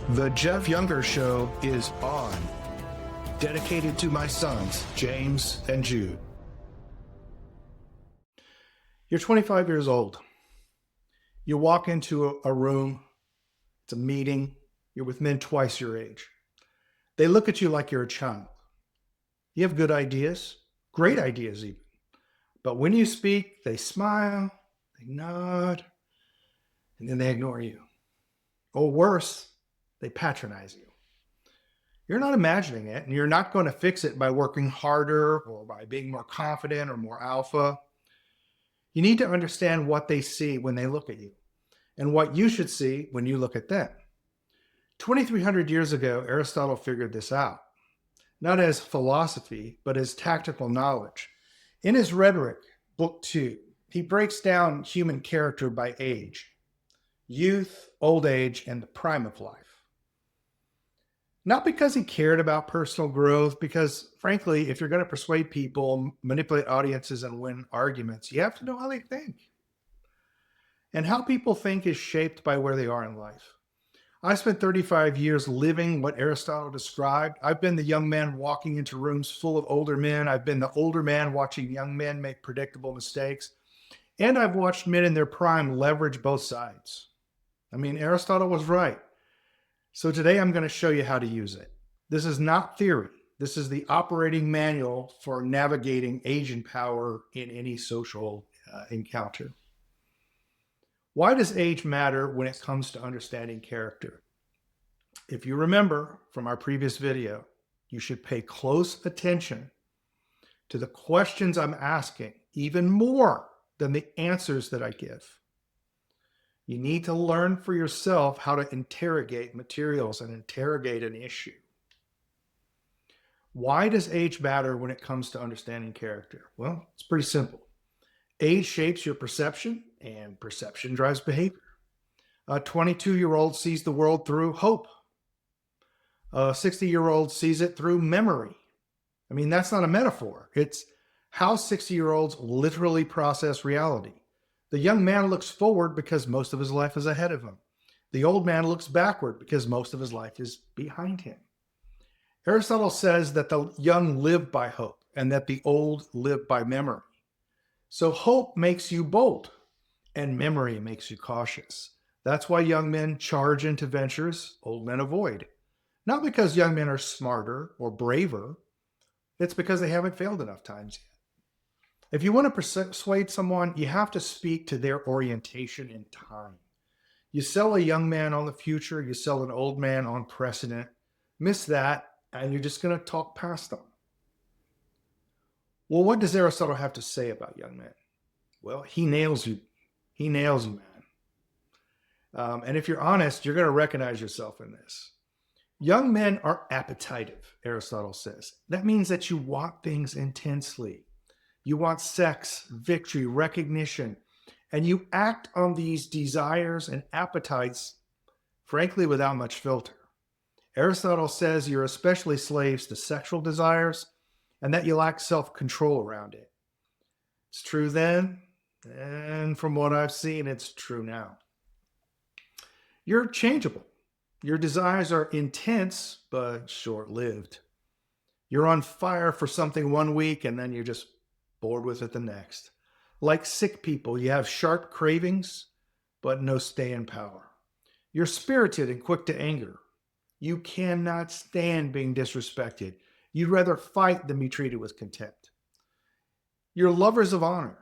The Jeff Younger Show is on. Dedicated to my sons, James and Jude. You're 25 years old. You walk into a room, it's a meeting, you're with men twice your age. They look at you like you're a child. You have good ideas, great ideas even. But when you speak, they smile, they nod, and then they ignore you. Or worse, they patronize you. You're not imagining it, and you're not going to fix it by working harder or by being more confident or more alpha. You need to understand what they see when they look at you and what you should see when you look at them. 2,300 years ago, Aristotle figured this out, not as philosophy, but as tactical knowledge. In his Rhetoric, Book 2, he breaks down human character by age, youth, old age, and the prime of life. Not because he cared about personal growth, because frankly, if you're going to persuade people, manipulate audiences, and win arguments, you have to know how they think. And how people think is shaped by where they are in life. I spent 35 years living what Aristotle described. I've been the young man walking into rooms full of older men. I've been the older man watching young men make predictable mistakes. And I've watched men in their prime leverage both sides. I mean, Aristotle was right. So today I'm going to show you how to use it. This is not theory. This is the operating manual for navigating age and power in any social encounter. Why does age matter when it comes to understanding character? If you remember from our previous video, you should pay close attention to the questions I'm asking, even more than the answers that I give. You need to learn for yourself how to interrogate materials and interrogate an issue. Why does age matter when it comes to understanding character? Well, it's pretty simple. Age shapes your perception, and perception drives behavior. A 22-year-old sees the world through hope. A 60-year-old sees it through memory. I mean, that's not a metaphor. It's how 60-year-olds literally process reality. The young man looks forward because most of his life is ahead of him. The old man looks backward because most of his life is behind him. Aristotle says that the young live by hope and that the old live by memory. So hope makes you bold and memory makes you cautious. That's why young men charge into ventures old men avoid. Not because young men are smarter or braver. It's because they haven't failed enough times yet. If you want to persuade someone, you have to speak to their orientation in time. You sell a young man on the future, you sell an old man on precedent. Miss that, and you're just going to talk past them. Well, what does Aristotle have to say about young men? Well, he nails you. He nails you, man. And if you're honest, you're going to recognize yourself in this. Young men are appetitive, Aristotle says. That means that you want things intensely. You want sex, victory, recognition, and you act on these desires and appetites, frankly, without much filter. Aristotle says you're especially slaves to sexual desires and that you lack self-control around it. It's true then, and from what I've seen, it's true now. You're changeable. Your desires are intense, but short-lived. You're on fire for something one week, and then you're just bored with it the next. Like sick people, you have sharp cravings, but no staying power. You're spirited and quick to anger. You cannot stand being disrespected. You'd rather fight than be treated with contempt. You're lovers of honor,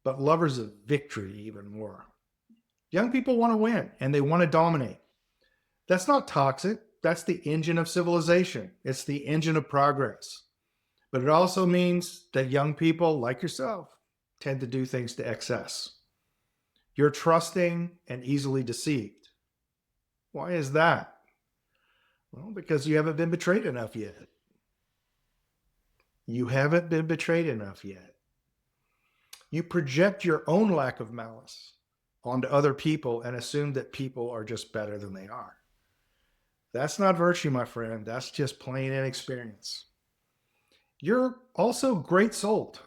but lovers of victory even more. Young people want to win, and they want to dominate. That's not toxic. That's the engine of civilization. It's the engine of progress. But it also means that young people, like yourself, tend to do things to excess. You're trusting and easily deceived. Why is that? Well, because you haven't been betrayed enough yet. You haven't been betrayed enough yet. You project your own lack of malice onto other people and assume that people are just better than they are. That's not virtue, my friend. That's just plain inexperience. You're also great-souled.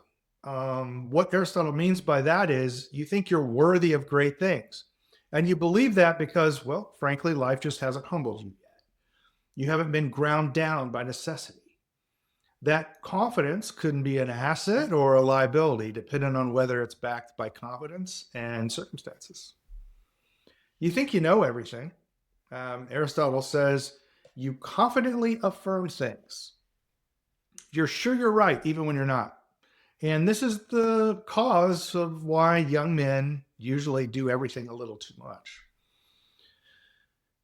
What Aristotle means by that is you think you're worthy of great things. And you believe that because, well, frankly, life just hasn't humbled you yet. You haven't been ground down by necessity. That confidence can be an asset or a liability, depending on whether it's backed by competence and circumstances. You think you know everything. Aristotle says you confidently affirm things. You're sure you're right, even when you're not. And this is the cause of why young men usually do everything a little too much.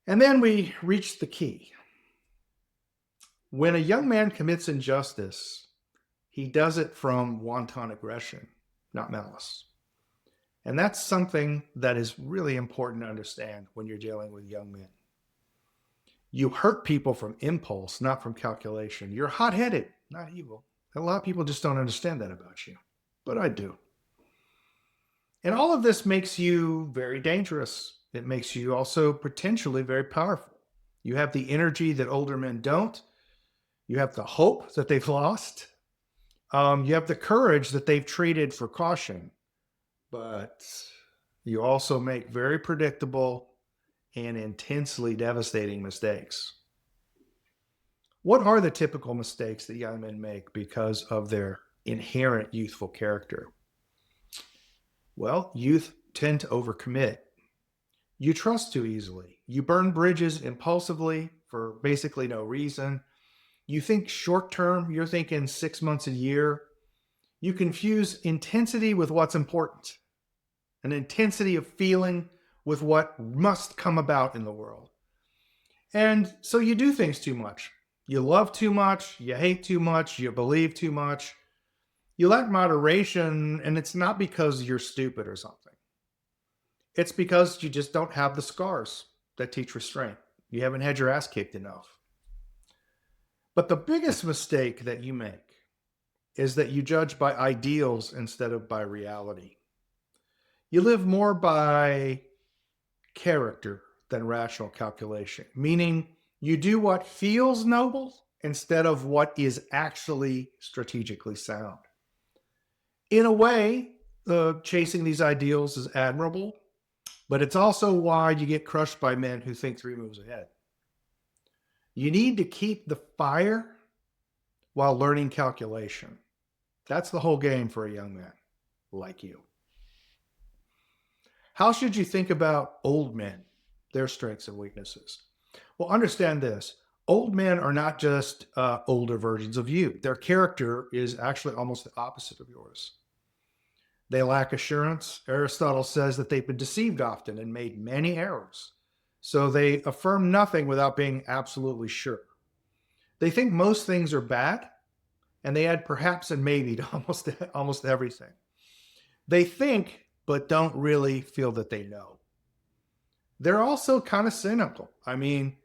And then we reach the key. When a young man commits injustice, he does it from wanton aggression, not malice. And that's something that is really important to understand when you're dealing with young men. You hurt people from impulse, not from calculation. You're hot-headed, not evil. A lot of people just don't understand that about you, but I do. And all of this makes you very dangerous. It makes you also potentially very powerful. You have the energy that older men don't. You have the hope that they've lost. You have the courage that they've traded for caution. But you also make very predictable and intensely devastating mistakes. What are the typical mistakes that young men make because of their inherent youthful character? Well, youth tend to overcommit. You trust too easily. You burn bridges impulsively for basically no reason. You think short term, you're thinking 6 months a year. You confuse intensity with what's important, an intensity of feeling with what must come about in the world. And so you do things too much. You love too much, you hate too much, you believe too much. You lack moderation, and it's not because you're stupid or something. It's because you just don't have the scars that teach restraint. You haven't had your ass kicked enough. But the biggest mistake that you make is that you judge by ideals instead of by reality. You live more by character than rational calculation, meaning you do what feels noble instead of what is actually strategically sound. In a way, chasing these ideals is admirable, but it's also why you get crushed by men who think 3 moves ahead. You need to keep the fire while learning calculation. That's the whole game for a young man like you. How should you think about old men, their strengths and weaknesses? Well, understand this. Old men are not just older versions of you. Their character is actually almost the opposite of yours. They lack assurance. Aristotle says that they've been deceived often and made many errors. So they affirm nothing without being absolutely sure. They think most things are bad, and they add perhaps and maybe to almost everything. They think, but don't really feel that they know. They're also kind of cynical. I mean,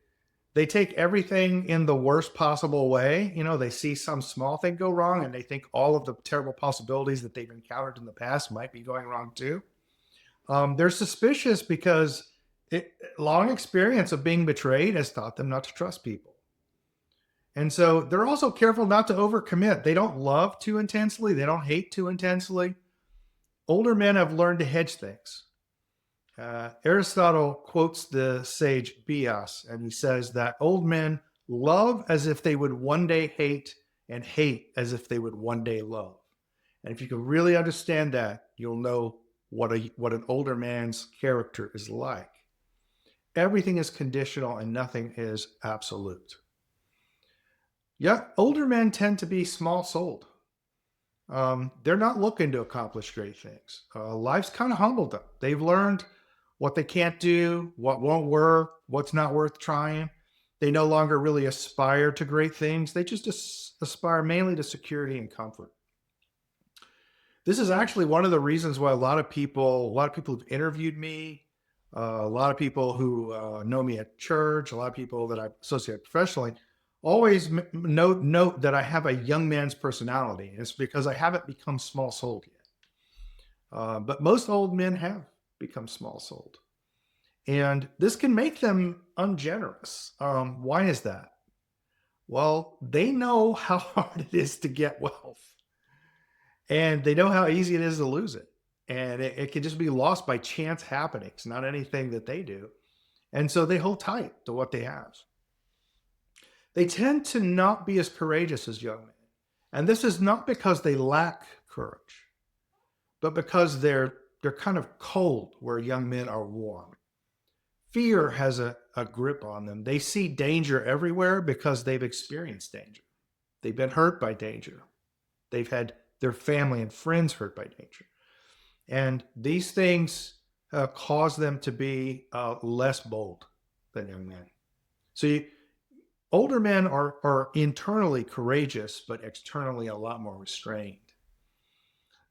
they take everything in the worst possible way. You know, they see some small thing go wrong and they think all of the terrible possibilities that they've encountered in the past might be going wrong too. They're suspicious because long experience of being betrayed has taught them not to trust people. And so they're also careful not to overcommit. They don't love too intensely. They don't hate too intensely. Older men have learned to hedge things. Aristotle quotes the sage Bias, and he says that old men love as if they would one day hate and hate as if they would one day love. And if you can really understand that, you'll know what an older man's character is like. Everything is conditional and nothing is absolute. Yeah, older men tend to be small-souled. They're not looking to accomplish great things. Life's kind of humbled them. They've learned what they can't do, what won't work, what's not worth trying. They no longer really aspire to great things. They just aspire mainly to security and comfort. This is actually one of the reasons why a lot of people who've interviewed me, a lot of people who know me at church, a lot of people that I associate professionally, always note that I have a young man's personality. It's because I haven't become small-souled yet. But most old men have become small-souled. And this can make them ungenerous. Why is that? Well, they know how hard it is to get wealth. And they know how easy it is to lose it. And it can just be lost by chance happenings, not anything that they do. And so they hold tight to what they have. They tend to not be as courageous as young men. And this is not because they lack courage, but because they're kind of cold where young men are warm. Fear has a grip on them. They see danger everywhere because they've experienced danger. They've been hurt by danger. They've had their family and friends hurt by danger. And these things cause them to be less bold than young men. So older men are internally courageous, but externally a lot more restrained.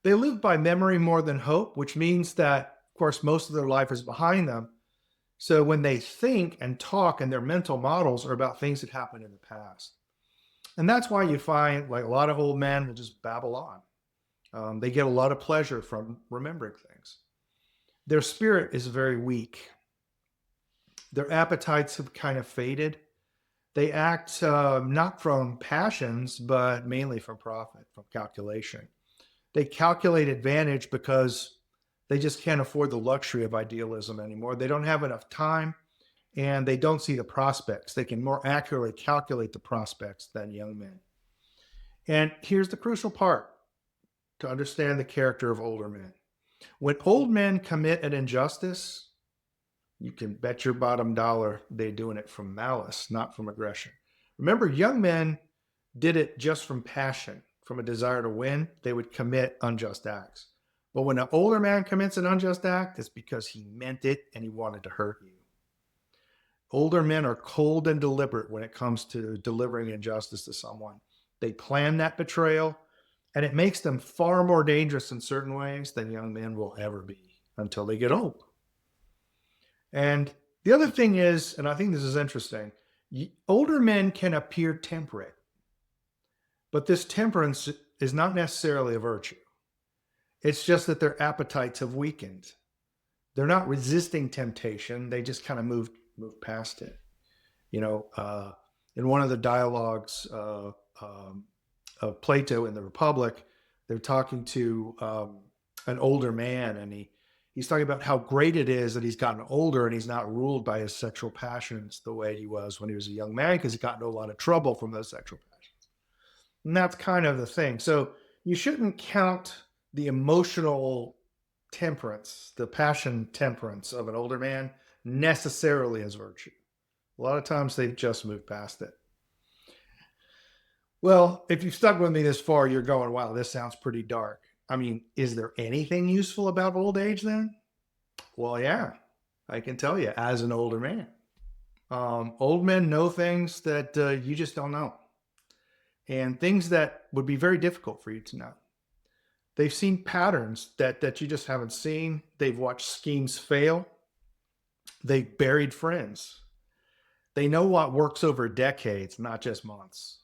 They live by memory more than hope, which means that, of course, most of their life is behind them. So when they think and talk, and their mental models are about things that happened in the past. And that's why you find like a lot of old men will just babble on. They get a lot of pleasure from remembering things. Their spirit is very weak. Their appetites have kind of faded. They act not from passions, but mainly from profit, from calculation. They calculate advantage because they just can't afford the luxury of idealism anymore. They don't have enough time, and they don't see the prospects. They can more accurately calculate the prospects than young men. And here's the crucial part to understand the character of older men. When old men commit an injustice, you can bet your bottom dollar they're doing it from malice, not from aggression. Remember, young men did it just from passion, from a desire to win. They would commit unjust acts. But when an older man commits an unjust act, it's because he meant it and he wanted to hurt you. Older men are cold and deliberate when it comes to delivering injustice to someone. They plan that betrayal, and it makes them far more dangerous in certain ways than young men will ever be until they get old. And the other thing is, and I think this is interesting, older men can appear temperate, but this temperance is not necessarily a virtue. It's just that their appetites have weakened. They're not resisting temptation. They just kind of move past it. In one of the dialogues of Plato in the Republic, they're talking to an older man, and he's talking about how great it is that he's gotten older and he's not ruled by his sexual passions the way he was when he was a young man, because he got into a lot of trouble from those sexual passions. And that's kind of the thing. So you shouldn't count the emotional temperance, the passion temperance of an older man necessarily as virtue. A lot of times they've just moved past it. Well, if you've stuck with me this far, you're going, wow, this sounds pretty dark. I mean, is there anything useful about old age then? Well, yeah, I can tell you as an older man. Old men know things that you just don't know, and things that would be very difficult for you to know. They've seen patterns that you just haven't seen. They've watched schemes fail. They've buried friends. They know what works over decades, not just months.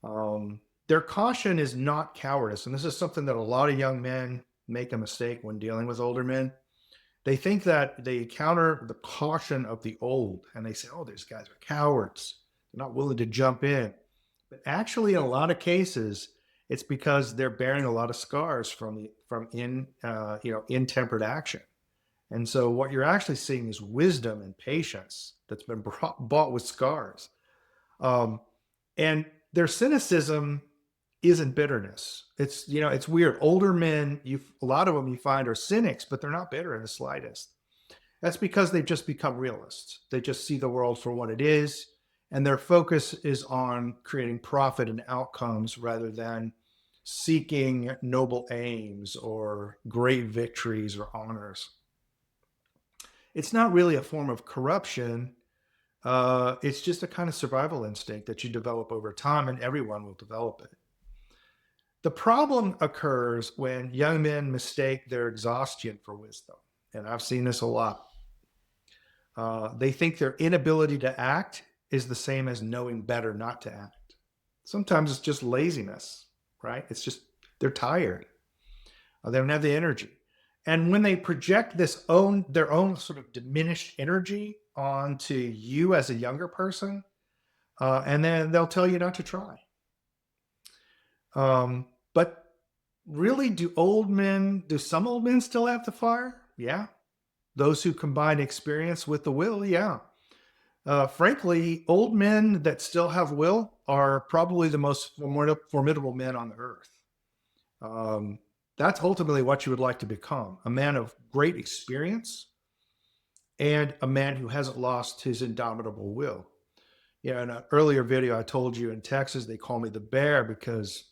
Their caution is not cowardice. And this is something that a lot of young men make a mistake when dealing with older men. They think that they encounter the caution of the old, and they say, oh, these guys are cowards. They're not willing to jump in. But actually, in a lot of cases, it's because they're bearing a lot of scars from intemperate action. And so what you're actually seeing is wisdom and patience that's been bought with scars. And their cynicism isn't bitterness. It's weird. Older men, a lot of them you find are cynics, but they're not bitter in the slightest. That's because they've just become realists. They just see the world for what it is, and their focus is on creating profit and outcomes rather than seeking noble aims or great victories or honors. It's not really a form of corruption. It's just a kind of survival instinct that you develop over time, and everyone will develop it. The problem occurs when young men mistake their exhaustion for wisdom. And I've seen this a lot. They think their inability to act is the same as knowing better not to act. Sometimes it's just laziness, right? It's just they're tired. They don't have the energy. And when they project their own sort of diminished energy onto you as a younger person, and then they'll tell you not to try. But really, do some old men still have the fire? Yeah. Those who combine experience with the will, yeah. Frankly, old men that still have will are probably the most formidable men on the earth. Um, that's ultimately what you would like to become, a man of great experience and a man who hasn't lost his indomitable will. In an earlier video, I told you in Texas, they call me the bear because,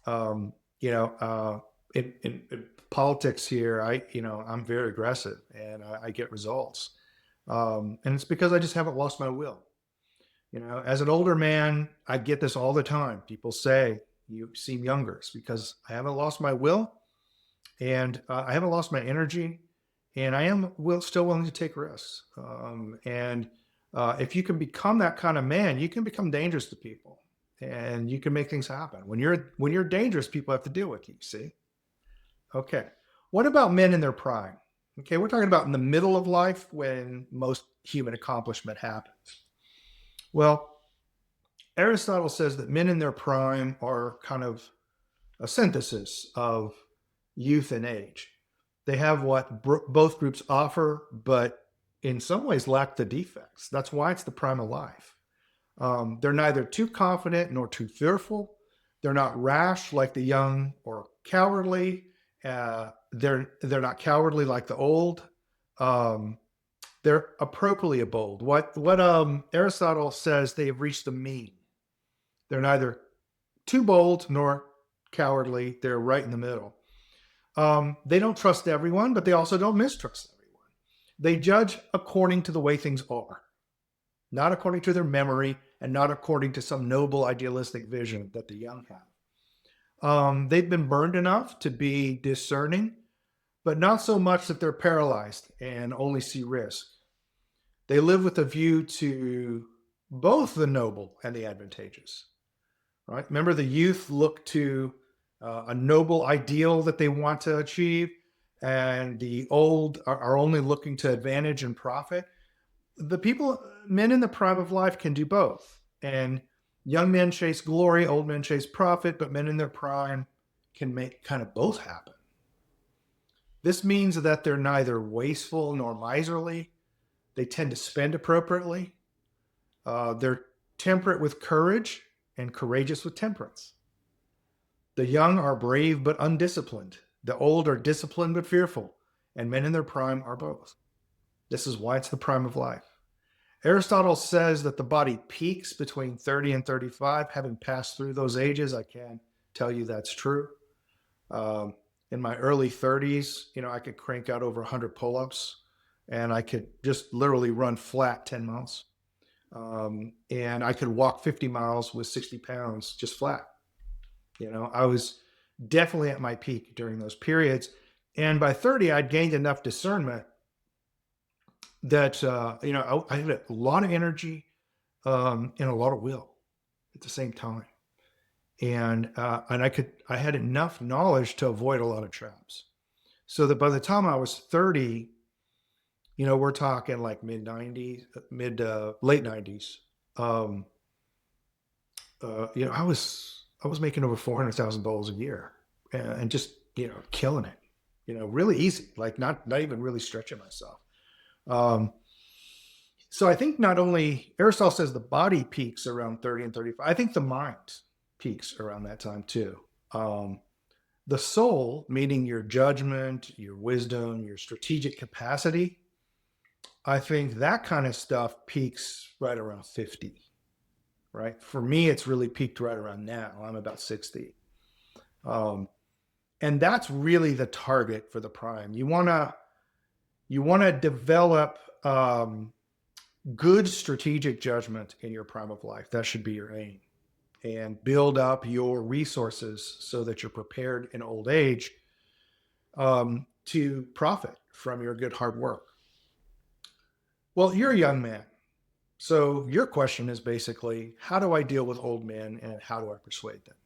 um, you know, uh, in politics here, I'm very aggressive and I get results. And it's because I just haven't lost my will. As an older man, I get this all the time. People say, you seem younger. It's because I haven't lost my will and I haven't lost my energy and I am still willing to take risks. And if you can become that kind of man, you can become dangerous to people and you can make things happen. When you're dangerous, people have to deal with you, see? Okay. What about men in their prime? Okay, we're talking about in the middle of life when most human accomplishment happens. Well, Aristotle says that men in their prime are kind of a synthesis of youth and age. They have what both groups offer, but in some ways lack the defects. That's why it's the prime of life. They're neither too confident nor too fearful. They're not rash like the young or cowardly. They're not cowardly like the old. They're appropriately bold. What Aristotle says, they have reached the mean. They're neither too bold nor cowardly. They're right in the middle. They don't trust everyone, but they also don't mistrust everyone. They judge according to the way things are, not according to their memory and not according to some noble idealistic vision that the young have. They've been burned enough to be discerning, but not so much that they're paralyzed and only see risk. They live with a view to both the noble and the advantageous. Right? Remember, the youth look to a noble ideal that they want to achieve, and the old are only looking to advantage and profit. Men in the prime of life can do both. And young men chase glory, old men chase profit, but men in their prime can make kind of both happen. This means that they're neither wasteful nor miserly. They tend to spend appropriately. They're temperate with courage and courageous with temperance. The young are brave but undisciplined. The old are disciplined but fearful. And men in their prime are both. This is why it's the prime of life. Aristotle says that the body peaks between 30 and 35. Having passed through those ages, I can tell you that's true. In my early 30s, I could crank out over 100 pull-ups and I could just literally run flat 10 miles. And I could walk 50 miles with 60 pounds just flat. I was definitely at my peak during those periods. And by 30, I'd gained enough discernment that, I had a lot of energy and a lot of will at the same time. And I had enough knowledge to avoid a lot of traps. So that by the time I was 30, we're talking like late 90s. I was making over $400,000 a year and just, killing it, really easy, like not even really stretching myself. So I think not only Aristotle says the body peaks around 30 and 35, I think the mind peaks around that time too. The soul, meaning your judgment, your wisdom, your strategic capacity, I think that kind of stuff peaks right around 50, right? For me, it's really peaked right around now. I'm about 60. And that's really the target for the prime. You want to develop good strategic judgment in your prime of life. That should be your aim. And build up your resources so that you're prepared in old age to profit from your good hard work. Well, you're a young man. So your question is basically, how do I deal with old men and how do I persuade them?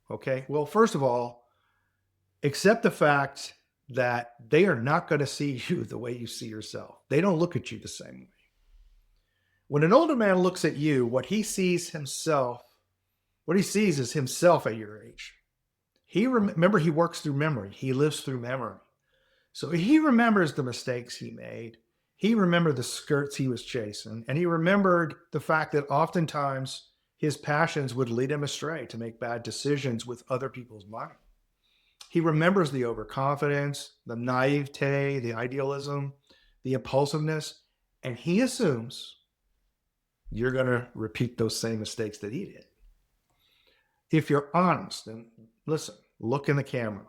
Okay, well, first of all, accept the fact that they are not going to see you the way you see yourself. They don't look at you the same way. When an older man looks at you, what he sees is himself at your age. Remember, he works through memory. He lives through memory. So he remembers the mistakes he made. He remembered the skirts he was chasing, and he remembered the fact that oftentimes his passions would lead him astray to make bad decisions with other people's money. He remembers the overconfidence, the naivete, the idealism, the impulsiveness, and he assumes you're going to repeat those same mistakes that he did. If you're honest, and listen, look in the camera.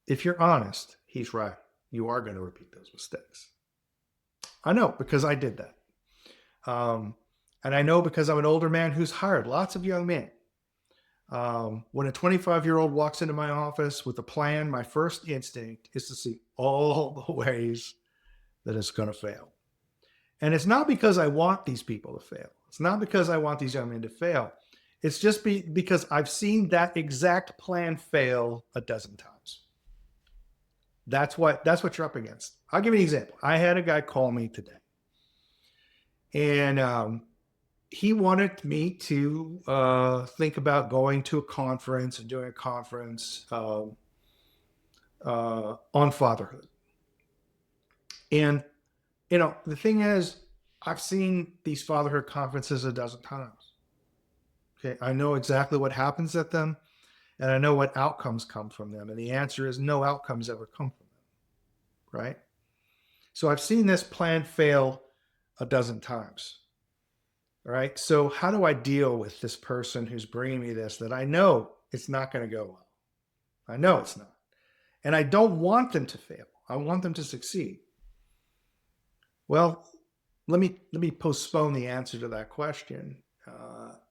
If you're honest, he's right. You are going to repeat those mistakes. I know because I did that. And I know because I'm an older man who's hired lots of young men. When a 25-year-old walks into my office with a plan, my first instinct is to see all the ways that it's going to fail. And it's not because I want these people to fail. It's not because I want these young men to fail. It's just because I've seen that exact plan fail a dozen times. That's what you're up against. I'll give you an example. I had a guy call me today. And he wanted me to think about going to a conference and doing a conference on fatherhood. And, the thing is, I've seen these fatherhood conferences a dozen times. Okay, I know exactly what happens at them, and I know what outcomes come from them. And the answer is no outcomes ever come from them, right? So I've seen this plan fail a dozen times. All right. So how do I deal with this person who's bringing me this that I know it's not going to go well? I know it's not. And I don't want them to fail. I want them to succeed. Well, let me postpone the answer to that question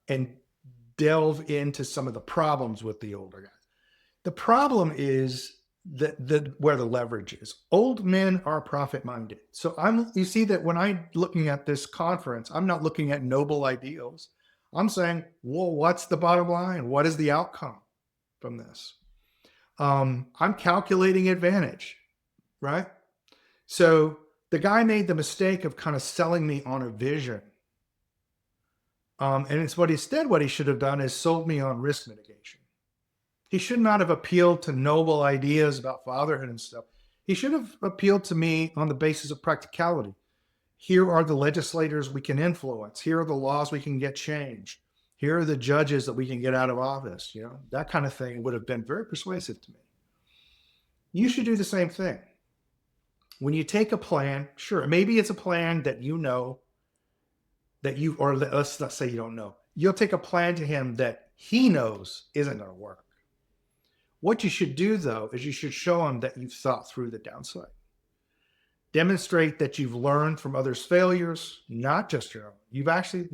and delve into some of the problems with the older guys. The problem is that where the leverage is. Old men are profit-minded. So you see that when I'm looking at this conference, I'm not looking at noble ideals. I'm saying, well, what's the bottom line? What is the outcome from this? I'm calculating advantage, right? So the guy made the mistake of kind of selling me on a vision. And it's what he should have done is sold me on risk mitigation. He should not have appealed to noble ideas about fatherhood and stuff. He should have appealed to me on the basis of practicality. Here are the legislators we can influence. Here are the laws we can get changed. Here are the judges that we can get out of office. That kind of thing would have been very persuasive to me. You should do the same thing. When you take a plan, sure, maybe it's a plan that or let's not say you don't know. You'll take a plan to him that he knows isn't going to work. What you should do, though, is you should show them that you've thought through the downside. Demonstrate that you've learned from others' failures, not just your own. You've actually,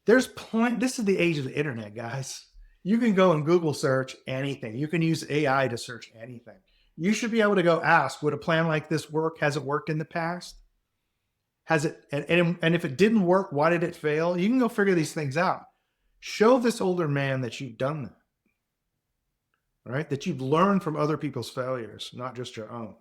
this is the age of the internet, guys. You can go and Google search anything. You can use AI to search anything. You should be able to go ask, would a plan like this work? Has it worked in the past? Has it? And if it didn't work, why did it fail? You can go figure these things out. Show this older man that you've done that. Right? That you've learned from other people's failures, not just your own.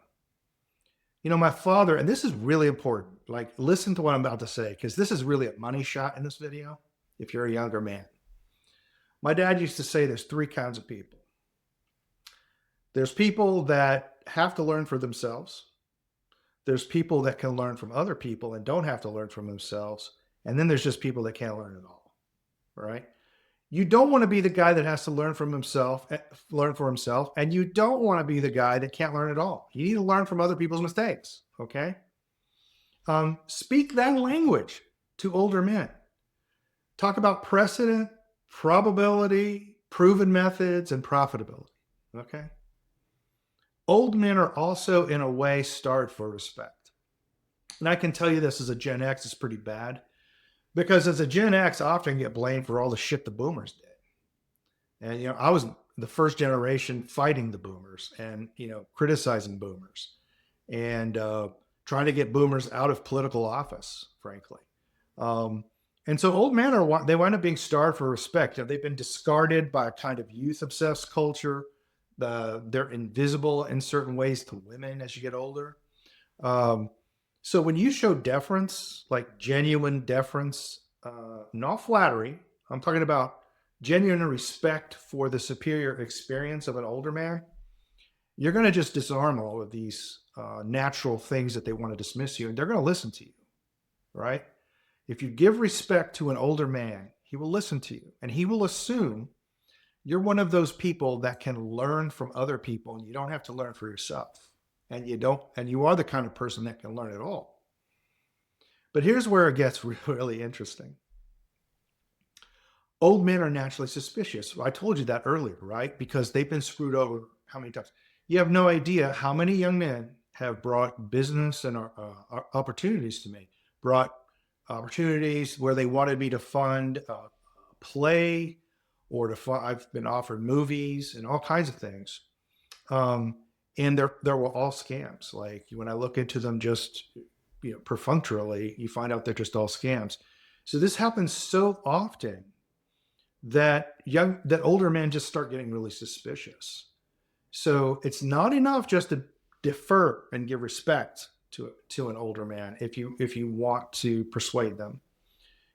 My father, and this is really important, listen to what I'm about to say, because this is really a money shot in this video, if you're a younger man. My dad used to say there's three kinds of people. There's people that have to learn for themselves. There's people that can learn from other people and don't have to learn from themselves. And then there's just people that can't learn at all, right? You don't want to be the guy that has to learn for himself, and you don't want to be the guy that can't learn at all. You need to learn from other people's mistakes, okay? Speak that language to older men. Talk about precedent, probability, proven methods, and profitability, okay? Old men are also, in a way, starved for respect. And I can tell you this as a Gen X is pretty bad. Because as a Gen X, I often get blamed for all the shit the boomers did. And, I was the first generation fighting the boomers and, criticizing boomers and trying to get boomers out of political office, frankly. And so old men they wind up being starved for respect. They've been discarded by a kind of youth-obsessed culture. They're invisible in certain ways to women as you get older. So when you show deference, like genuine deference, not flattery, I'm talking about genuine respect for the superior experience of an older man, you're going to just disarm all of these natural things that they want to dismiss you, and they're going to listen to you, right? If you give respect to an older man, he will listen to you, and he will assume you're one of those people that can learn from other people, and you don't have to learn for yourself. And you are the kind of person that can learn it all. But here's where it gets really interesting. Old men are naturally suspicious. I told you that earlier, right? Because they've been screwed over how many times? You have no idea how many young men have brought business and opportunities to me, brought opportunities where they wanted me to fund play, or I've been offered movies and all kinds of things. And there were all scams. Like when I look into them just perfunctorily, you find out they're just all scams. So this happens so often that older men just start getting really suspicious. So it's not enough just to defer and give respect to an older man if you want to persuade them.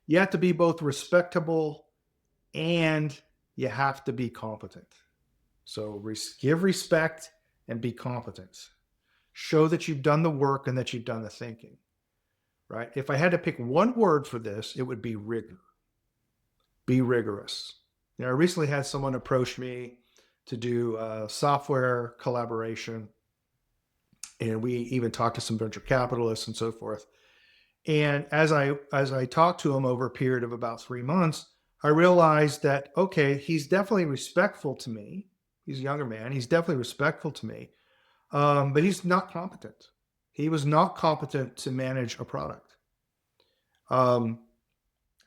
You have to be both respectable and you have to be competent. So give respect and be competent. Show that you've done the work and that you've done the thinking, right? If I had to pick one word for this, it would be rigor. Be rigorous. I recently had someone approach me to do software collaboration, and we even talked to some venture capitalists and so forth. And as I talked to him over a period of about 3 months, I realized that, okay, he's definitely respectful to me. He's a younger man. He's definitely respectful to me, but he's not competent. He was not competent to manage a product.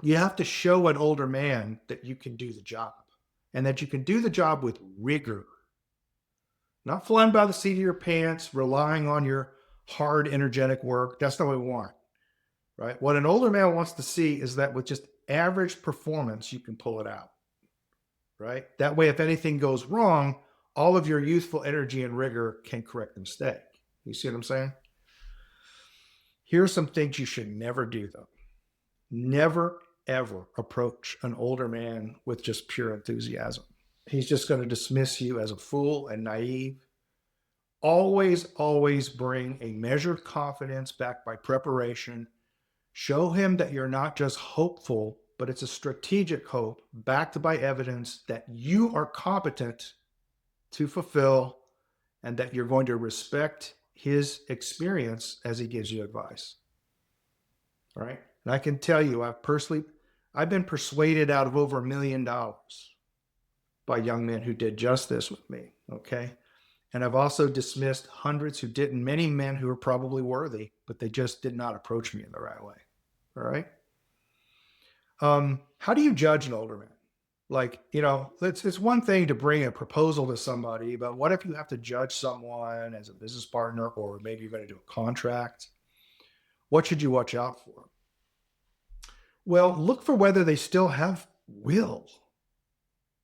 You have to show an older man that you can do the job, and that you can do the job with rigor, not flying by the seat of your pants, relying on your hard, energetic work. That's not what we want, right? What an older man wants to see is that with just average performance, you can pull it out, right? That way, if anything goes wrong, all of your youthful energy and rigor can correct the mistake. You see what I'm saying? Here's some things you should never do, though. Never, ever approach an older man with just pure enthusiasm. He's just going to dismiss you as a fool and naive. Always, always bring a measured confidence backed by preparation. Show him that you're not just hopeful, but it's a strategic hope backed by evidence that you are competent to fulfill and that you're going to respect his experience as he gives you advice. All right. And I can tell you, I've been persuaded out of over $1 million by young men who did just this with me. Okay. And I've also dismissed hundreds who didn't, many men who were probably worthy, but they just did not approach me in the right way. All right. How do you judge an older man? Like, it's one thing to bring a proposal to somebody, but what if you have to judge someone as a business partner, or maybe you're going to do a contract? What should you watch out for? Well, look for whether they still have will,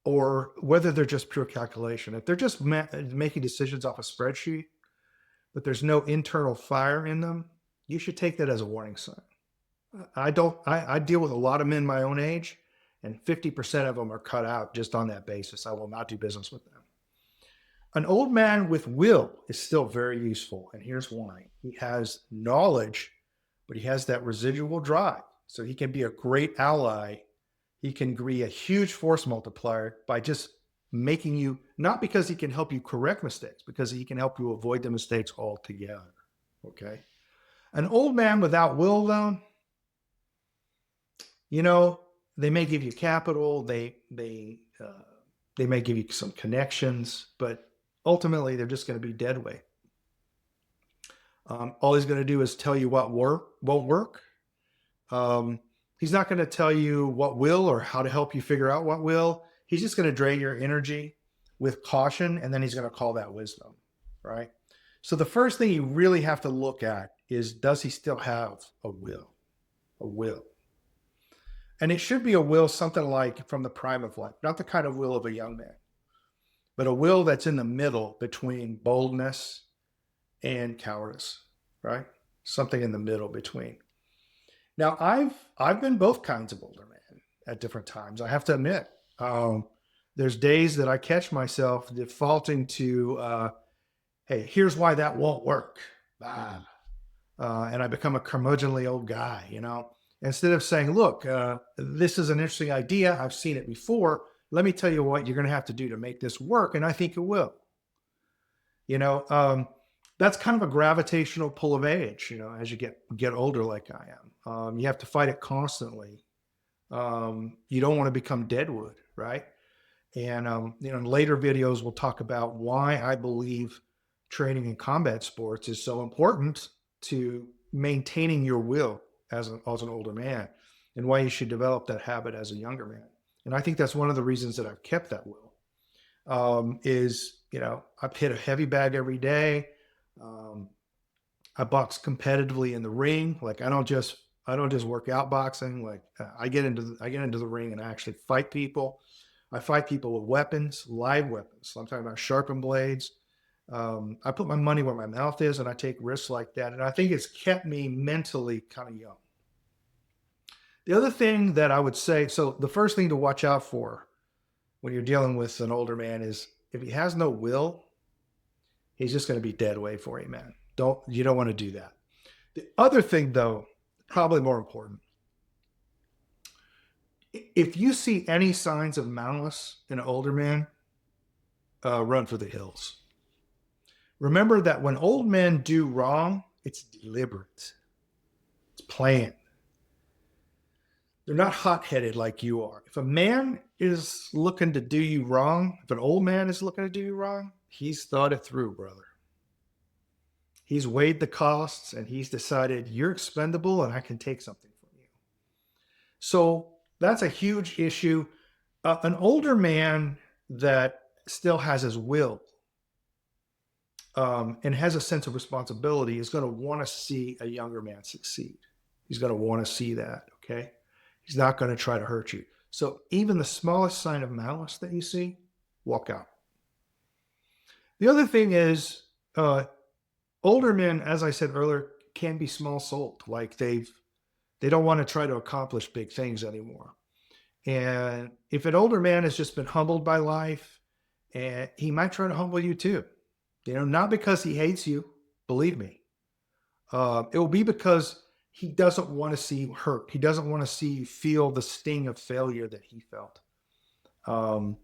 or whether they're just pure calculation. If they're just making decisions off a spreadsheet, but there's no internal fire in them, you should take that as a warning sign. I deal with a lot of men my own age, and 50% of them are cut out just on that basis. I will not do business with them. An old man with will is still very useful, and here's why. He has knowledge, but he has that residual drive. So he can be a great ally. He can be a huge force multiplier by just making you, not because he can help you correct mistakes, because he can help you avoid the mistakes altogether. Okay. An old man without will, though, they may give you capital, they may give you some connections, but ultimately they're just going to be dead weight. All he's going to do is tell you what won't work. He's not going to tell you what will or how to help you figure out what will. He's just going to drain your energy with caution, and then he's going to call that wisdom, right? So the first thing you really have to look at is, does he still have a will? A will. And it should be a will something like from the prime of life, not the kind of will of a young man, but a will that's in the middle between boldness and cowardice, right? Something in the middle between. Now, I've been both kinds of older men at different times. I have to admit, there's days that I catch myself defaulting to hey, here's why that won't work. Ah. And I become a curmudgeonly old guy, instead of saying, look, this is an interesting idea. I've seen it before. Let me tell you what you're going to have to do to make this work. And I think it will. That's kind of a gravitational pull of age, as you get older like I am. You have to fight it constantly. You don't want to become deadwood, right? And in later videos, we'll talk about why I believe training in combat sports is so important to maintaining your will as an older man, and why you should develop that habit as a younger man. And I think that's one of the reasons that I've kept that will. I've hit a heavy bag every day. I box competitively in the ring. Like I don't just work out boxing. Like I get into the ring and I actually fight people. I fight people with weapons, live weapons. So I'm talking about sharpened blades. I put my money where my mouth is, and I take risks like that. And I think it's kept me mentally kind of young. The other thing that I would say, so the first thing to watch out for when you're dealing with an older man is if he has no will, he's just going to be dead weight for you, man. You don't want to do that. The other thing, though, probably more important, if you see any signs of malice in an older man, run for the hills. Remember that when old men do wrong, it's deliberate. It's planned. They're not hot-headed like you are. If a man is looking to do you wrong, if an old man is looking to do you wrong, he's thought it through, brother. He's weighed the costs and he's decided you're expendable and I can take something from you. So that's a huge issue. An older man that still has his will and has a sense of responsibility is going to want to see a younger man succeed. He's going to want to see that, okay? He's not going to try to hurt you. So even the smallest sign of malice that you see, walk out. The other thing is, older men, as I said earlier, can be small-souled. Like they don't want to try to accomplish big things anymore. And if an older man has just been humbled by life, and he might try to humble you too. Not because he hates you, believe me. It will be because he doesn't want to see you hurt. He doesn't want to see you feel the sting of failure that he felt. But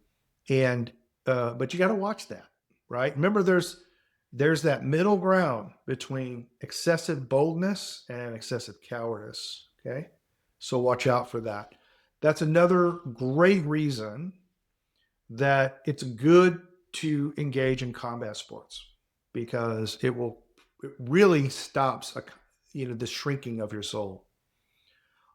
you got to watch that, right? Remember, there's that middle ground between excessive boldness and excessive cowardice. Okay. So watch out for that. That's another great reason that it's good to engage in combat sports, because it really stops the shrinking of your soul.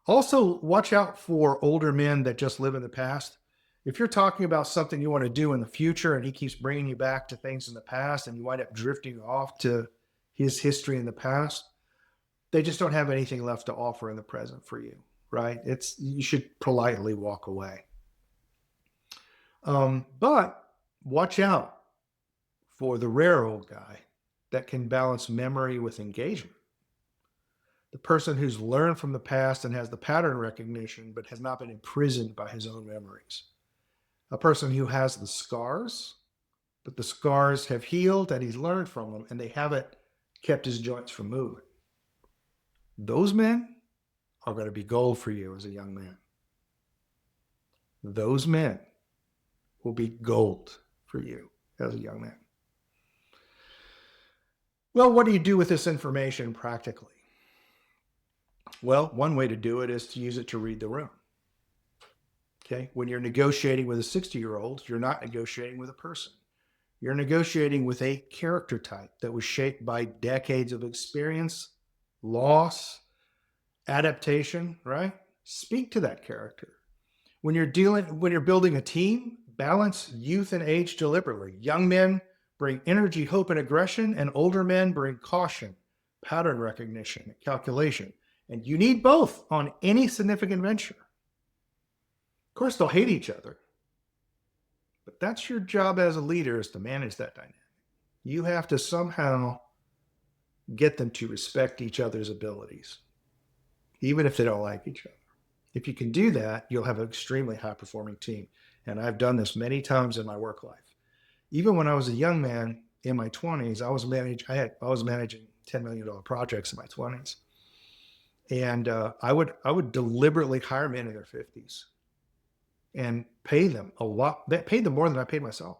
Also, watch out for older men that just live in the past. If you're talking about something you want to do in the future and he keeps bringing you back to things in the past and you wind up drifting off to his history in the past, they just don't have anything left to offer in the present for you, right? You should politely walk away. But watch out for the rare old guy that can balance memory with engagement. The person who's learned from the past and has the pattern recognition, but has not been imprisoned by his own memories. A person who has the scars, but the scars have healed and he's learned from them and they haven't kept his joints from moving. Those men are going to be gold for you as a young man. Those men will be gold for you as a young man. Well, what do you do with this information practically? Well, one way to do it is to use it to read the room. Okay, when you're negotiating with a 60-year-old, you're not negotiating with a person. You're negotiating with a character type that was shaped by decades of experience, loss, adaptation, right? Speak to that character. When you're building a team, balance youth and age deliberately. Young men bring energy, hope, and aggression, and older men bring caution, pattern recognition, and calculation. And you need both on any significant venture. Of course, they'll hate each other, but that's your job as a leader, is to manage that dynamic. You have to somehow get them to respect each other's abilities, even if they don't like each other. If you can do that, you'll have an extremely high-performing team. And I've done this many times in my work life. Even when I was a young man, in my 20s, I was managing $10 million projects in my 20s. And I would deliberately hire men in their 50s and pay them a lot. That paid them more than I paid myself.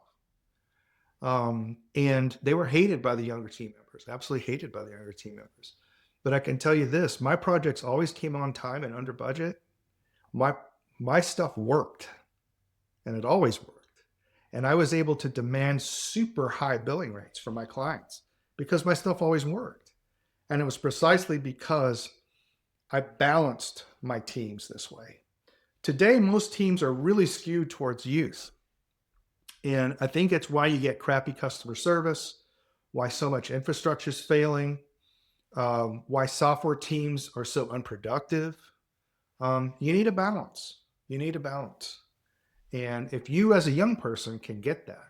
And they were hated by the younger team members, absolutely hated by the younger team members. But I can tell you this, my projects always came on time and under budget. My stuff worked, and it always worked. And I was able to demand super high billing rates from my clients because my stuff always worked. And it was precisely because I balanced my teams this way. Today, most teams are really skewed towards youth. And I think it's why you get crappy customer service, why so much infrastructure is failing, why software teams are so unproductive. You need a balance. You need a balance. And if you as a young person can get that,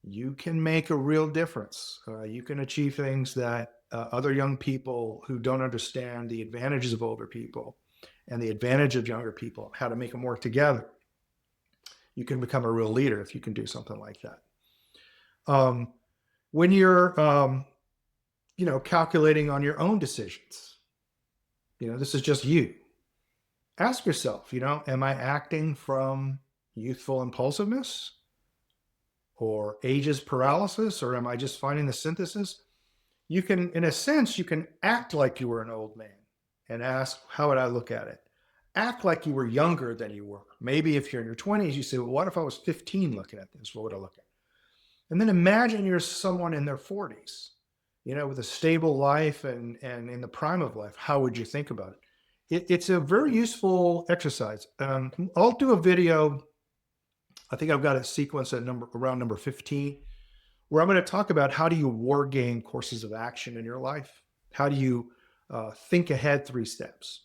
you can make a real difference. You can achieve things that other young people who don't understand the advantages of older people and the advantage of younger people, how to make them work together. You can become a real leader if you can do something like that. When you're, calculating on your own decisions, this is just you. Ask yourself, am I acting from youthful impulsiveness or ageist paralysis, or am I just finding the synthesis? You can, in a sense, you can act like you were an old man and ask, how would I look at it? Act like you were younger than you were. Maybe if you're in your 20s, you say, well, what if I was 15 looking at this? What would I look at? And then imagine you're someone in their 40s, with a stable life and in the prime of life. How would you think about it? It's a very useful exercise. I'll do a video. I think I've got it sequenced at around number 15, where I'm going to talk about how do you war game courses of action in your life? How do you think ahead 3 steps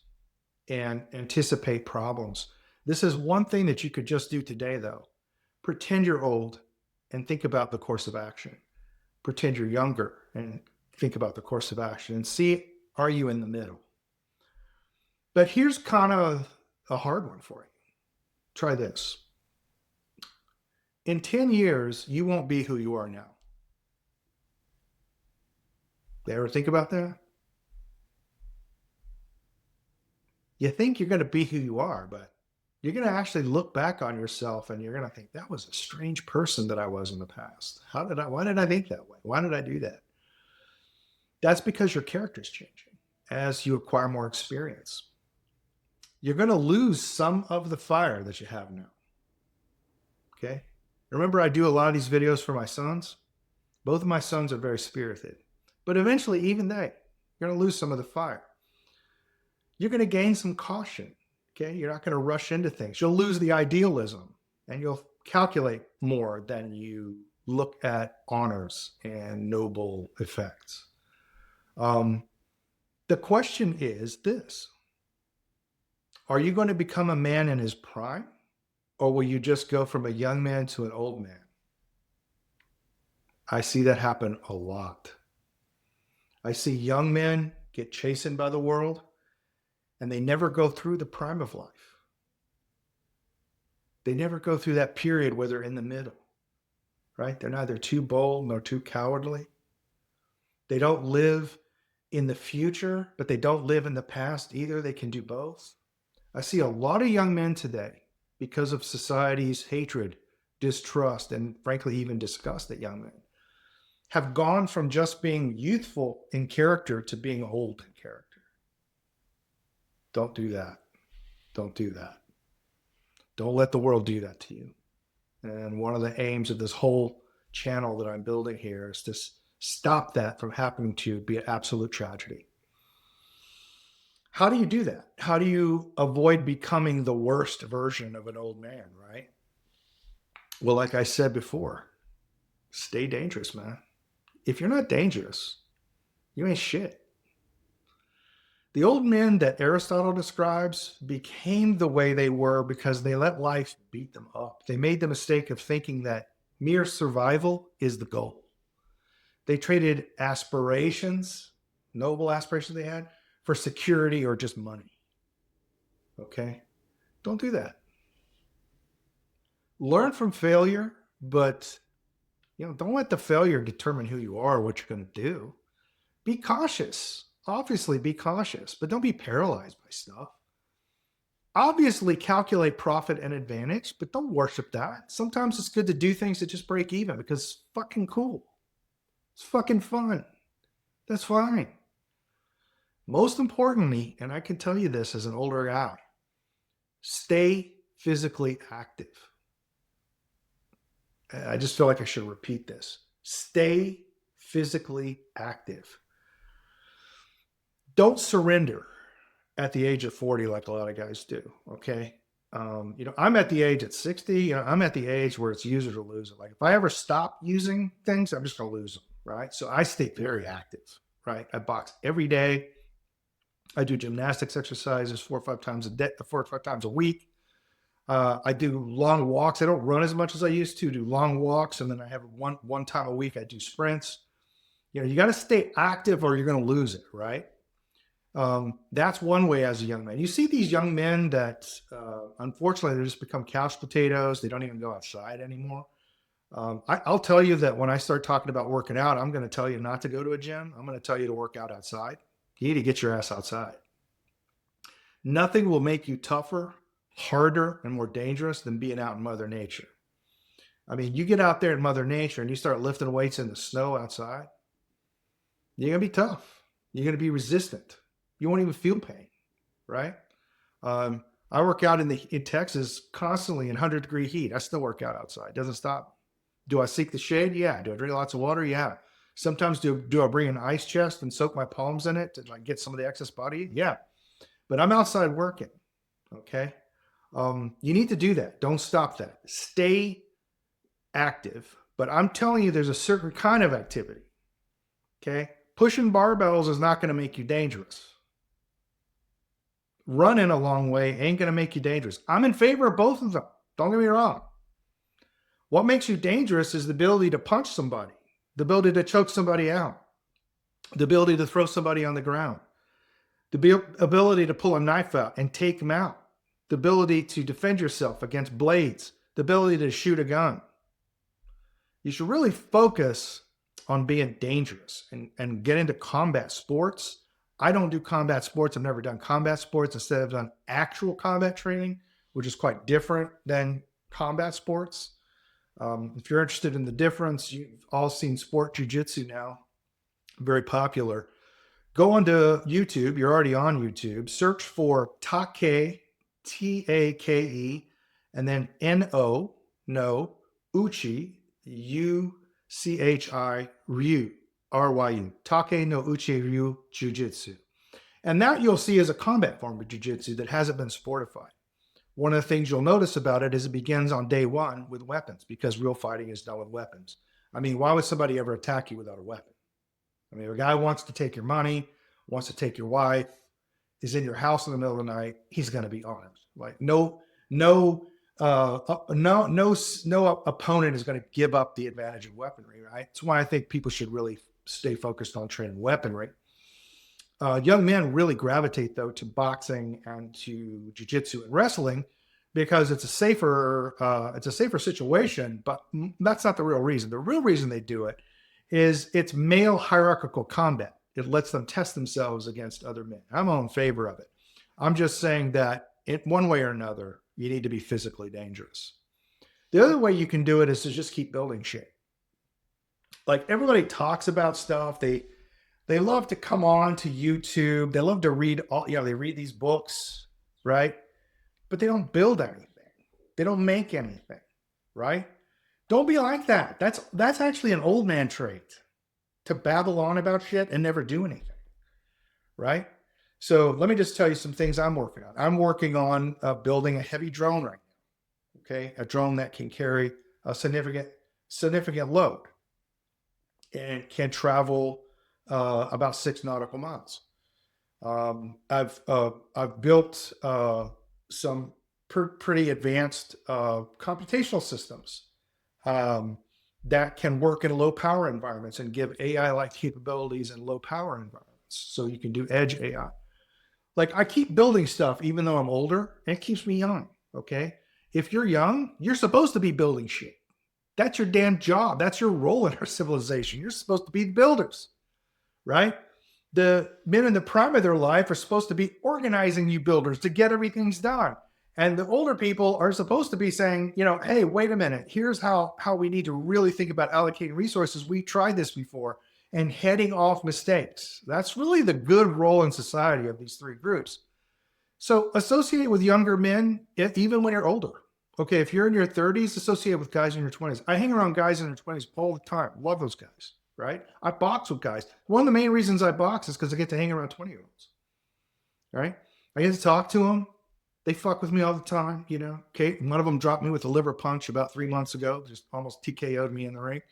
and anticipate problems? This is one thing that you could just do today, though. Pretend you're old and think about the course of action. Pretend you're younger and think about the course of action and see, are you in the middle? But here's kind of a hard one for you. Try this. In 10 years, you won't be who you are now. You ever think about that? You think you're going to be who you are, but you're going to actually look back on yourself and you're going to think, that was a strange person that I was in the past. Why did I think that way? Why did I do that? That's because your character's changing as you acquire more experience. You're going to lose some of the fire that you have now. Okay? Remember, I do a lot of these videos for my sons. Both of my sons are very spirited. But eventually, even you're going to lose some of the fire. You're going to gain some caution. Okay? You're not going to rush into things. You'll lose the idealism, and you'll calculate more than you look at honors and noble effects. The question is this. Are you going to become a man in his prime? Or will you just go from a young man to an old man? I see that happen a lot. I see young men get chastened by the world, and they never go through the prime of life. They never go through that period where they're in the middle, right? They're neither too bold nor too cowardly. They don't live in the future, but they don't live in the past either. They can do both. I see a lot of young men today, because of society's hatred, distrust, and frankly, even disgust at young men, have gone from just being youthful in character to being old in character. Don't do that. Don't do that. Don't let the world do that to you. And one of the aims of this whole channel that I'm building here is to stop that from happening to you, be an absolute tragedy. How do you do that? How do you avoid becoming the worst version of an old man, right? Well, like I said before, stay dangerous, man. If you're not dangerous, you ain't shit. The old men that Aristotle describes became the way they were because they let life beat them up. They made the mistake of thinking that mere survival is the goal. They traded aspirations, noble aspirations they had, for security or just money. Okay? Don't do that. Learn from failure, but Don't let the failure determine who you are or what you're going to do. Be cautious. Obviously, be cautious, but don't be paralyzed by stuff. Obviously, calculate profit and advantage, but don't worship that. Sometimes it's good to do things that just break even because it's fucking cool. It's fucking fun. That's fine. Most importantly, and I can tell you this as an older guy, stay physically active. I just feel like I should repeat this. Stay physically active. Don't surrender at the age of 40 like a lot of guys do, okay? I'm at the age at 60, I'm at the age where it's use it or lose it. Like if I ever stop using things, I'm just going to lose them, right? So I stay very active, right? I box every day. I do gymnastics exercises 4 or 5 times a week. I do long walks. I don't run as much as I used to. Do long walks, and then I have one time a week I do sprints. You got to stay active, or you're going to lose it, right? That's one way as a young man. You see these young men that, unfortunately, they just become couch potatoes. They don't even go outside anymore. I'll tell you that when I start talking about working out, I'm going to tell you not to go to a gym. I'm going to tell you to work out outside. You need to get your ass outside. Nothing will make you tougher, harder, and more dangerous than being out in Mother Nature. I mean, you get out there in Mother Nature and you start lifting weights in the snow outside, you're going to be tough. You're going to be resistant. You won't even feel pain, right? I work out in Texas constantly in 100-degree heat. I still work out outside. It doesn't stop. Do I seek the shade? Yeah. Do I drink lots of water? Yeah. Sometimes do I bring an ice chest and soak my palms in it to like get some of the excess body? Yeah. But I'm outside working, okay? You need to do that. Don't stop that. Stay active. But I'm telling you, there's a certain kind of activity, okay? Pushing barbells is not going to make you dangerous. Running a long way ain't going to make you dangerous. I'm in favor of both of them. Don't get me wrong. What makes you dangerous is the ability to punch somebody, the ability to choke somebody out, the ability to throw somebody on the ground, the ability to pull a knife out and take them out, the ability to defend yourself against blades, the ability to shoot a gun. You should really focus on being dangerous and get into combat sports. I don't do combat sports. I've never done combat sports. Instead, I've done actual combat training, which is quite different than combat sports. If you're interested in the difference, you've all seen sport jiu-jitsu now, very popular. Go onto YouTube. You're already on YouTube. Search for Take, Take, and then No, Uchi, Uchi, Ryu, Ryu. Take no Uchi Ryu Jiu-Jitsu. And that you'll see is a combat form of jiu-jitsu that hasn't been sportified. One of the things you'll notice about it is it begins on day one with weapons, because real fighting is done with weapons. I mean, why would somebody ever attack you without a weapon? I mean, if a guy wants to take your money, wants to take your wife, is in your house in the middle of the night, he's going to be armed. Like no opponent is going to give up the advantage of weaponry, right? That's why I think people should really stay focused on training weaponry. Young men really gravitate, though, to boxing and to jiu-jitsu and wrestling because it's a safer situation. But that's not the real reason. The real reason they do it is it's male hierarchical combat. It lets them test themselves against other men. I'm all in favor of it. I'm just saying that in one way or another, you need to be physically dangerous. The other way you can do it is to just keep building shit. Like everybody talks about stuff. They love to come on to YouTube. They love to read they read these books, right? But they don't build anything. They don't make anything, right? Don't be like that. That's actually an old man trait, to babble on about shit and never do anything, right? So let me just tell you some things I'm working on. I'm working on building a heavy drone right now, okay? A drone that can carry a significant load and can travel about 6 nautical miles. I've built some pretty advanced computational systems that can work in low power environments and give AI-like capabilities in low power environments. So you can do edge AI. Like I keep building stuff even though I'm older, and it keeps me young. Okay. If you're young, you're supposed to be building shit. That's your damn job. That's your role in our civilization. You're supposed to be the builders, right? The men in the prime of their life are supposed to be organizing you builders to get everything's done. And the older people are supposed to be saying, hey, wait a minute. Here's how we need to really think about allocating resources. We tried this before, and heading off mistakes. That's really the good role in society of these three groups. So associate with younger men, even when you're older. Okay, if you're in your 30s, associate with guys in your 20s. I hang around guys in their 20s all the time. Love those guys, right? I box with guys. One of the main reasons I box is because I get to hang around 20-year-olds, right? I get to talk to them. They fuck with me all the time, Okay, one of them dropped me with a liver punch about 3 months ago, just almost TKO'd me in the ring.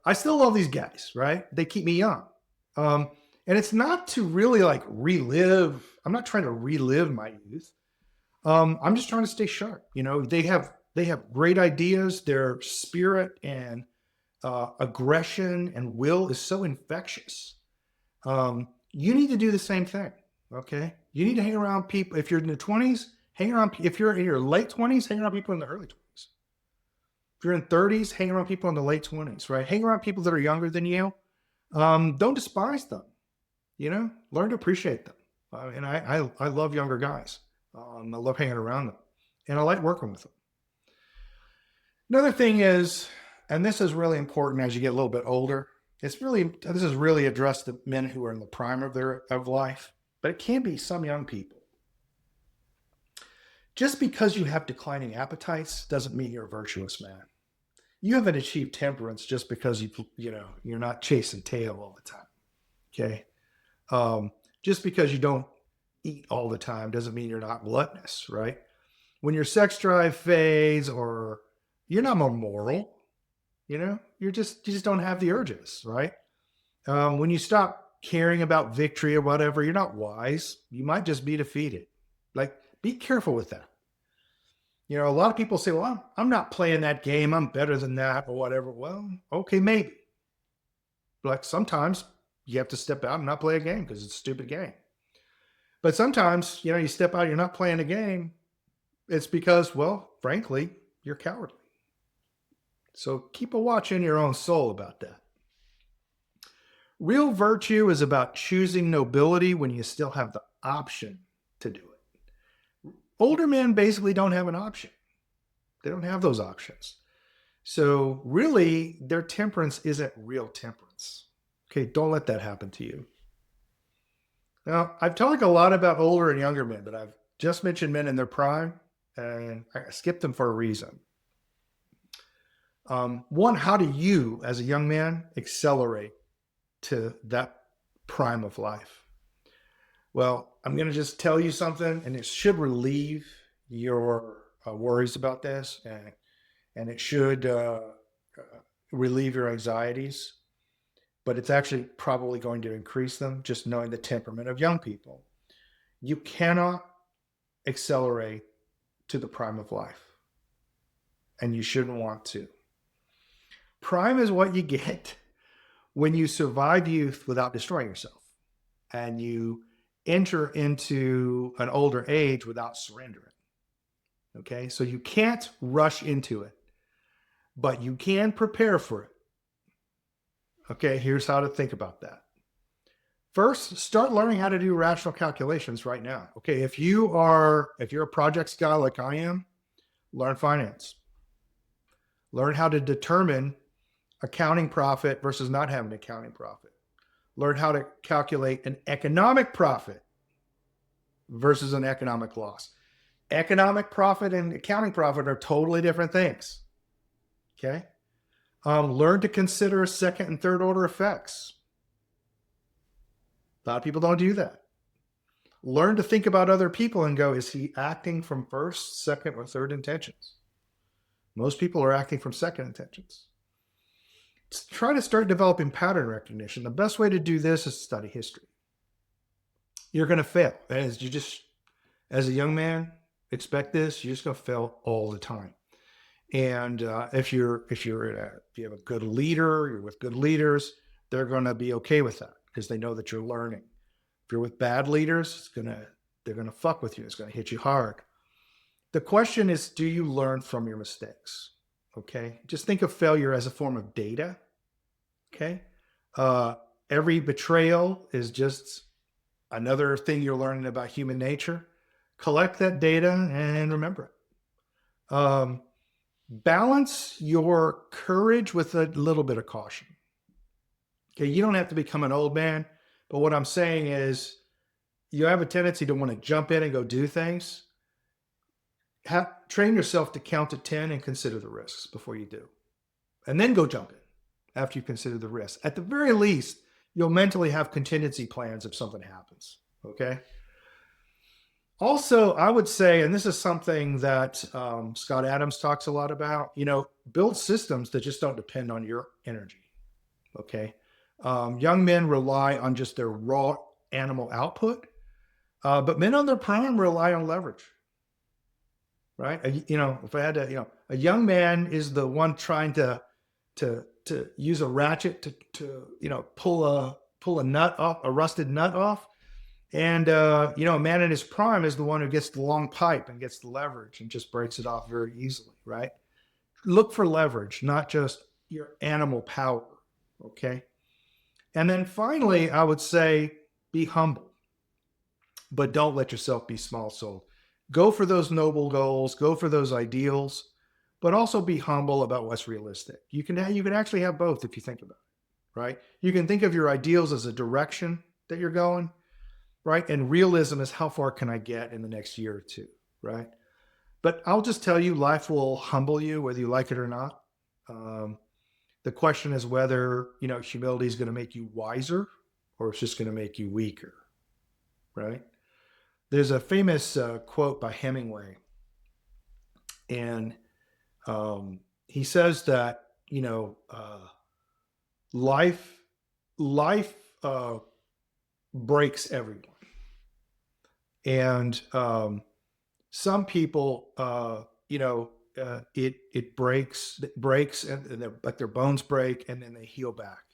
I still love these guys, right? They keep me young. And it's not to really like relive. I'm not trying to relive my youth. I'm just trying to stay sharp. They have great ideas. Their spirit and aggression and will is so infectious. You need to do the same thing. Okay. You need to hang around people. If you're in the 20s, hang around. If you're in your late 20s, hang around people in the early 20s. If you're in 30s, hang around people in the late 20s, right? Hang around people that are younger than you. Don't despise them. Learn to appreciate them. And I love younger guys. I love hanging around them, and I like working with them. Another thing is, and this is really important as you get a little bit older, this is really addressed to men who are in the prime of life, but it can be some young people. Just because you have declining appetites doesn't mean you're a virtuous man. You haven't achieved temperance just because you're not chasing tail all the time. Okay. Just because you don't eat all the time doesn't mean you're not gluttonous, right? When your sex drive fades, or you're not more moral, you just don't have the urges, right? When you stop caring about victory or whatever, you're not wise. You might just be defeated. Like, be careful with that. A lot of people say, well, I'm not playing that game. I'm better than that or whatever. Well, okay, maybe. Like sometimes you have to step out and not play a game because it's a stupid game. But sometimes, you step out, you're not playing a game. It's because, well, frankly, you're cowardly. So keep a watch in your own soul about that. Real virtue is about choosing nobility when you still have the option to do it. Older men basically don't have an option. They don't have those options. So really, their temperance isn't real temperance. Okay, don't let that happen to you. Now, I've talked a lot about older and younger men, but I've just mentioned men in their prime, and I skipped them for a reason. One, how do you, as a young man, accelerate to that prime of life? Well, I'm going to just tell you something, and it should relieve your worries about this, and it should relieve your anxieties. But it's actually probably going to increase them, just knowing the temperament of young people. You cannot accelerate to the prime of life, and you shouldn't want to. Prime is what you get when you survive youth without destroying yourself, and you enter into an older age without surrendering. Okay, so you can't rush into it, but you can prepare for it. Okay, here's how to think about that. First, start learning how to do rational calculations right now. Okay, if you're a projects guy like I am, learn finance. Learn how to determine accounting profit versus not having accounting profit. Learn how to calculate an economic profit versus an economic loss. Economic profit and accounting profit are totally different things. Okay? Learn to consider second and third order effects. A lot of people don't do that. Learn to think about other people and go, is he acting from first, second, or third intentions? Most people are acting from second intentions. Try to start developing pattern recognition. The best way to do this is to study history. You're going to fail. As a young man, expect this. You're just going to fail all the time. And if you have a good leader, you're with good leaders, they're going to be okay with that because they know that you're learning. If you're with bad leaders, they're going to fuck with you. It's going to hit you hard. The question is, do you learn from your mistakes? Okay. Just think of failure as a form of data. Okay. Uh, every betrayal is just another thing you're learning about human nature. Collect that data and remember it. Balance your courage with a little bit of caution. Okay. You don't have to become an old man, but what I'm saying is you have a tendency to want to jump in and go do things. Train yourself to count to 10 and consider the risks before you do. And then go jump in after you consider the risks. At the very least, you'll mentally have contingency plans if something happens. Okay. Also, I would say, and this is something that Scott Adams talks a lot about, build systems that just don't depend on your energy. Okay. Young men rely on just their raw animal output, but men on their prime rely on leverage. Right. If I had to, a young man is the one trying to use a ratchet to pull a nut off, a rusted nut off. And, a man in his prime is the one who gets the long pipe and gets the leverage and just breaks it off very easily. Right. Look for leverage, not just your animal power. Okay. And then finally, I would say be humble, but don't let yourself be small-souled. Go for those noble goals, go for those ideals, but also be humble about what's realistic. You can actually have both if you think about it, right? You can think of your ideals as a direction that you're going, right? And realism is how far can I get in the next year or two, right? But I'll just tell you, life will humble you whether you like it or not. The question is whether, humility is going to make you wiser or it's just going to make you weaker, right? There's a famous quote by Hemingway, and he says that life breaks everyone, and some people, it breaks, and like their bones break, and then they heal back,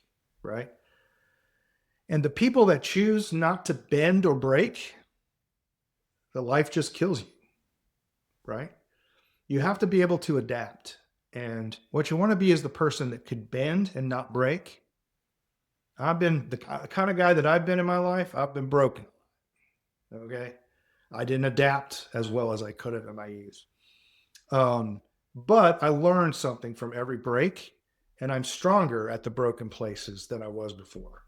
right? And the people that choose not to bend or break, the life just kills you, right? You have to be able to adapt. And what you want to be is the person that could bend and not break. I've been the kind of guy that I've been in my life. I've been broken. Okay. I didn't adapt as well as I could have in my youth. But I learned something from every break, and I'm stronger at the broken places than I was before.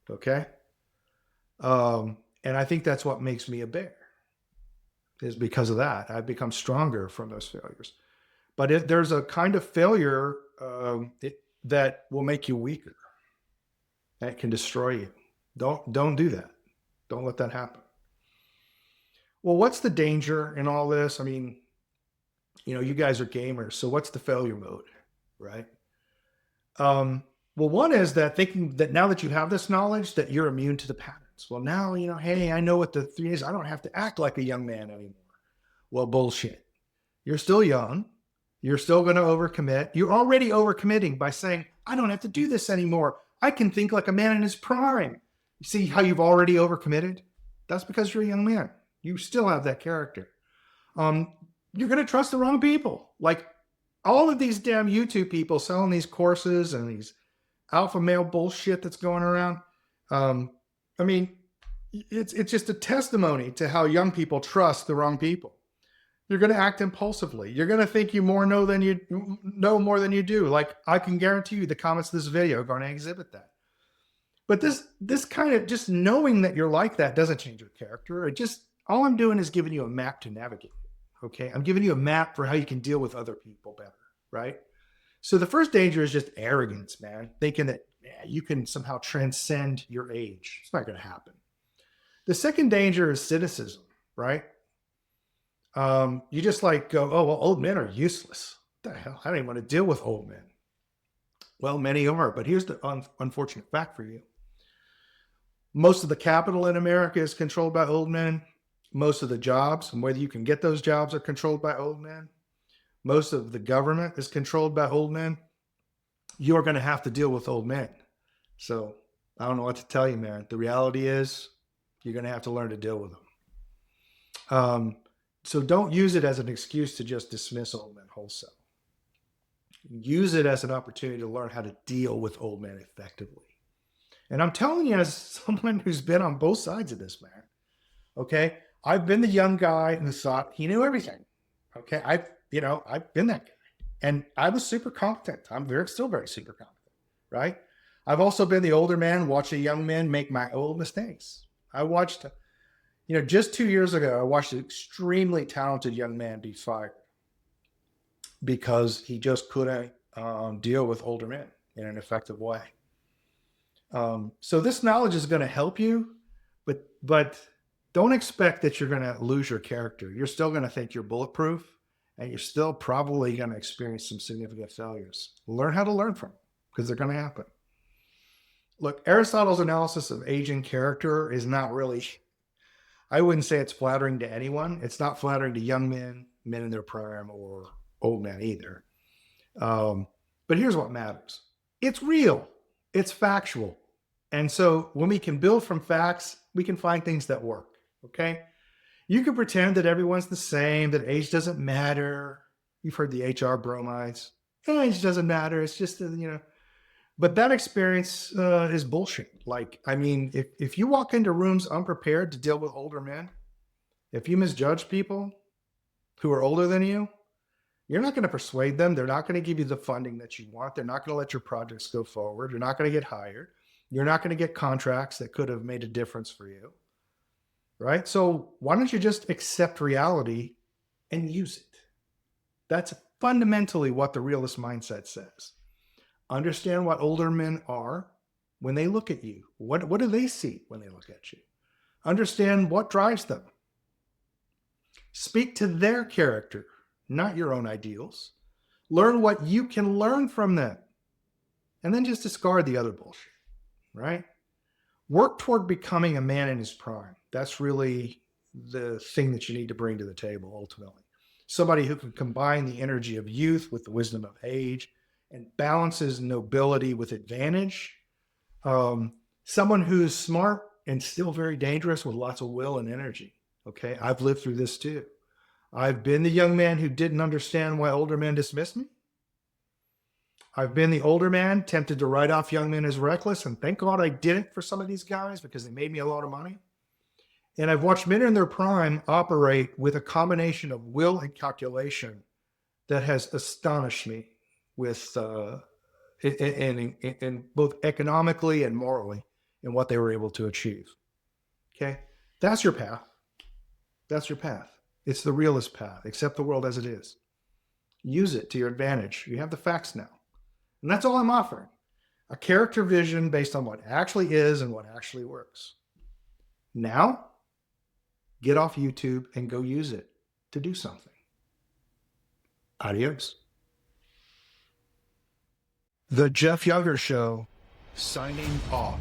Okay. And I think that's what makes me a bear, is because of that. I've become stronger from those failures. But if there's a kind of failure that will make you weaker, that can destroy you. Don't do that. Don't let that happen. Well, what's the danger in all this? I mean, you guys are gamers, so what's the failure mode, right? Well, one is that thinking that now that you have this knowledge that you're immune to the patterns. Well, now, hey, I know what the 3 is. I don't have to act like a young man anymore. Well, bullshit. You're still young. You're still going to overcommit. You're already overcommitting by saying, I don't have to do this anymore. I can think like a man in his prime. You see how you've already overcommitted? That's because you're a young man. You still have that character. You're going to trust the wrong people. Like all of these damn YouTube people selling these courses and these alpha male bullshit that's going around. I mean, it's just a testimony to how young people trust the wrong people. You're going to act impulsively. You're going to think you know more than you do. Like I can guarantee you the comments of this video are going to exhibit that. But this kind of just knowing that you're like that doesn't change your character. All I'm doing is giving you a map to navigate. Okay. I'm giving you a map for how you can deal with other people better. Right. So the first danger is just arrogance, man. Thinking that you can somehow transcend your age. It's not going to happen. The second danger is cynicism, right? You just go, oh, well, old men are useless. What the hell? I don't even want to deal with old men. Well, many are, but here's the unfortunate fact for you. Most of the capital in America is controlled by old men. Most of the jobs, and whether you can get those jobs, are controlled by old men. Most of the government is controlled by old men. You're going to have to deal with old men. So I don't know what to tell you, man. The reality is you're going to have to learn to deal with them. So don't use it as an excuse to just dismiss old men wholesale. Use it as an opportunity to learn how to deal with old men effectively. And I'm telling you, as someone who's been on both sides of this, man, okay? I've been the young guy who thought he knew everything. Okay. I've been that guy. And I was super competent. I'm still very super competent, right? I've also been the older man, watch a young man make my old mistakes. I watched, just 2 years ago, I watched an extremely talented young man be fired because he just couldn't deal with older men in an effective way. So this knowledge is going to help you, but don't expect that you're going to lose your character. You're still going to think you're bulletproof, and you're still probably going to experience some significant failures. Learn how to learn from them, because they're going to happen. Look, Aristotle's analysis of aging character is not really, I wouldn't say it's flattering to anyone. It's not flattering to young men, men in their prime, or old men either. But here's what matters. It's real. It's factual. And so when we can build from facts, we can find things that work. Okay. You can pretend that everyone's the same, that age doesn't matter. You've heard the HR bromides. Age doesn't matter. It's just, but that experience is bullshit. Like, I mean, if you walk into rooms unprepared to deal with older men, if you misjudge people who are older than you, you're not going to persuade them. They're not going to give you the funding that you want. They're not going to let your projects go forward. You're not going to get hired. You're not going to get contracts that could have made a difference for you. Right? So why don't you just accept reality and use it? That's fundamentally what the realist mindset says. Understand what older men are when they look at you. What do they see when they look at you? Understand what drives them. Speak to their character, not your own ideals. Learn what you can learn from them. And then just discard the other bullshit, right? Work toward becoming a man in his prime. That's really the thing that you need to bring to the table ultimately. Somebody who can combine the energy of youth with the wisdom of age and balances nobility with advantage. Someone who's smart and still very dangerous with lots of will and energy. Okay, I've lived through this too. I've been the young man who didn't understand why older men dismissed me. I've been the older man tempted to write off young men as reckless, and thank God I didn't for some of these guys because they made me a lot of money. And I've watched men in their prime operate with a combination of will and calculation that has astonished me with in both economically and morally in what they were able to achieve. Okay, that's your path. That's your path. It's the realist path. Accept the world as it is. Use it to your advantage. You have the facts now. And that's all I'm offering. A character vision based on what actually is and what actually works. Now, get off YouTube and go use it to do something. Adios. The Jeff Younger Show, signing off.